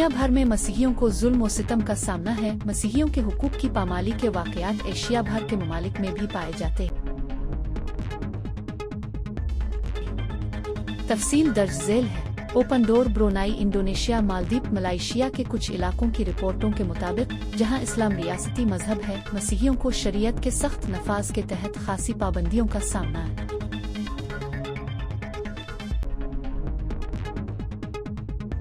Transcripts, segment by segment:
दुनिया भर में मसीहियों को जुल्म व सितम का सामना है। मसीहियों के हुकूक की पामाली के वाक़यात एशिया भर के ममालिक में भी पाए जाते हैं। तफसील दर्ज झेल है। Open door Brunei, Indonesia, Maldives, Malaysia के कुछ इलाकों की रिपोर्टों के मुताबिक जहां इस्लाम रियासती मजहब है, मसीहियों को शरीयत के सख्त नफाज के तहत खासी पाबंदियों का सामना है।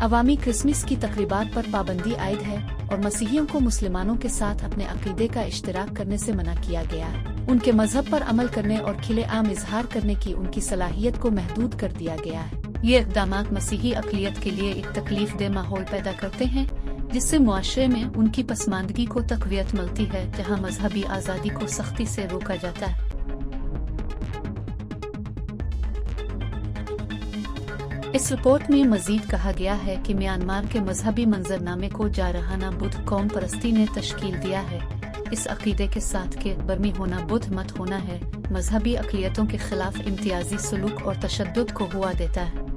अवामी क्रिसमस की तकरीबात पर पाबंदी आयद है और मसीहियों को मुसलमानों के साथ अपने अकीदे का इश्तराक करने से मना किया गया है। उनके मजहब पर अमल करने और खिले आम इजहार करने की उनकी सलाहियत को महदूद कर दिया गया है। ये इक़दामात मसीही अक़लियत के लिए एक तकलीफ़देह माहौल पैदा करते हैं, जिससे मुआशरे में उनकी पसमानदगी को तक़वियत मिलती है, जहाँ मजहबी आज़ादी को सख्ती से रोका जाता है। इस रिपोर्ट में मजीद कहा गया है कि म्यांमार के मजहबी मंजरनामे को जारहाना बुद्ध कौम परस्ती ने तश्कील दिया है। इस अकीदे के साथ के बर्मी होना, बुद्ध मत होना है, मजहबी अक़लियतों के खिलाफ इम्तियाजी सलूक और तशद्दुद को हुआ देता है।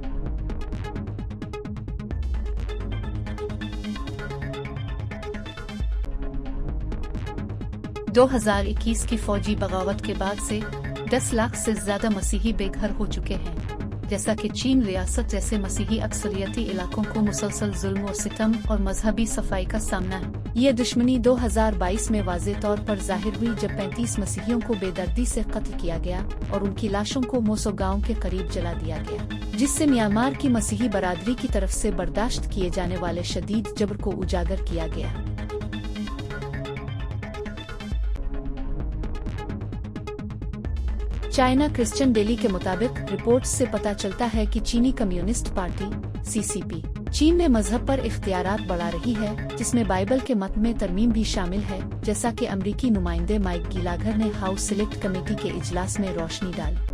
– 2021 की फौजी बगावत के बाद से 10 लाख से ज्यादा मसीही बेघर हो चुके हैं। जैसा कि चीन रियासत जैसे मसीही अक्सरियती इलाकों को मुसलसल जुल्म और सितम और मजहबी सफाई का सामना है। ये दुश्मनी 2022 में वाज़े तौर पर जाहिर हुई जब 35 मसीहियों को बेदर्दी से कत्ल किया गया और उनकी लाशों को मोसो गांव के करीब जला दिया गया, जिससे म्यांमार की मसीही बरादरी की तरफ से बर्दाश्त किए जाने वाले शदीद जबर को उजागर किया गया। चाइना क्रिश्चियन डेली के मुताबिक रिपोर्ट्स से पता चलता है कि चीनी कम्युनिस्ट पार्टी (CCP) चीन में मजहब पर इख्तियारात बढ़ा रही है, जिसमें बाइबल के मत में तरमीम भी शामिल है, जैसा कि अमरीकी नुमाइंदे माइक गिलाघर ने हाउस सिलेक्ट कमेटी के इजलास में रोशनी डाली।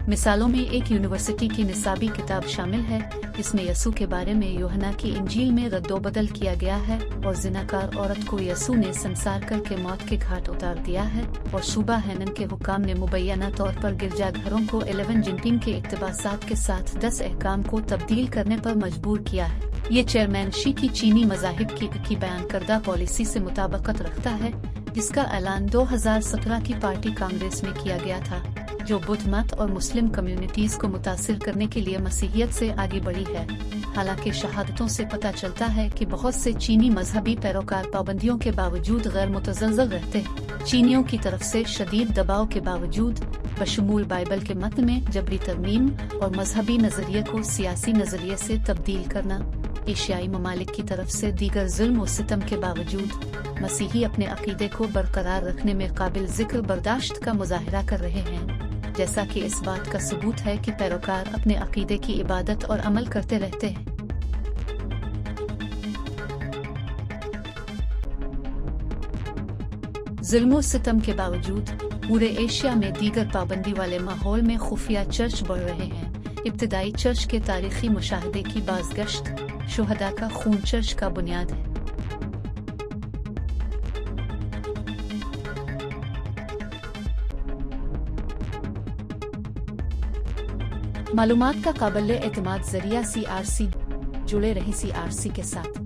मिसालों में एक यूनिवर्सिटी की निसाबी किताब शामिल है, जिसमें यसू के बारे में यूहन्ना की इंजील में रद्दोबदल किया गया है और जिनाकार औरत को यसू ने संसार करके मौत के घाट उतार दिया है, और सूबा हैनन के हुकाम ने मुबैना तौर पर गिरजाघरों को 11 जिनपिंग के इक़्तिबासात के साथ 10 अहकाम को तब्दील करने पर मजबूर किया है। ये चेयरमैन शी की चीनी मज़ाहिब की बयान करदा पॉलिसी से मुताबिकत रखता है, जिसका ऐलान 2017 की पार्टी कांग्रेस में किया गया था, जो बुद्ध मत और मुस्लिम कम्युनिटीज को मुतासिर करने के लिए मसीहियत से आगे बढ़ी है। हालांकि शहादतों से पता चलता है कि बहुत से चीनी मजहबी पैरोकार पाबंदियों के बावजूद गैर मुतज़ल्ज़ल रहते हैं। चीनियों की तरफ से शदीद दबाव के बावजूद, बशमूल बाइबल के मतन में जबरी तरमीम और मजहबी नजरिए को सियासी नजरिए से तब्दील करना, एशियाई ममालिक की तरफ से दीगर जुल्म और सितम के बावजूद मसीही अपने अकीदे को बरकरार रखने में काबिल जिक्र बर्दाश्त का मुजाहिरा कर रहे हैं, जैसा कि इस बात का सबूत है कि पैरोकार अपने अकीदे की इबादत और अमल करते रहते हैं। जुल्म सितम के बावजूद पूरे एशिया में दीगर पाबंदी वाले माहौल में खुफिया चर्च बढ़ रहे हैं। इब्तदाई चर्च के तारीखी मुशाहदे की बाज़गश्त, शुहदा का खून चर्च का बुनियाद है। मालूमात का काबिल एतमाद जरिया CRC जुड़े रहे CRC के साथ।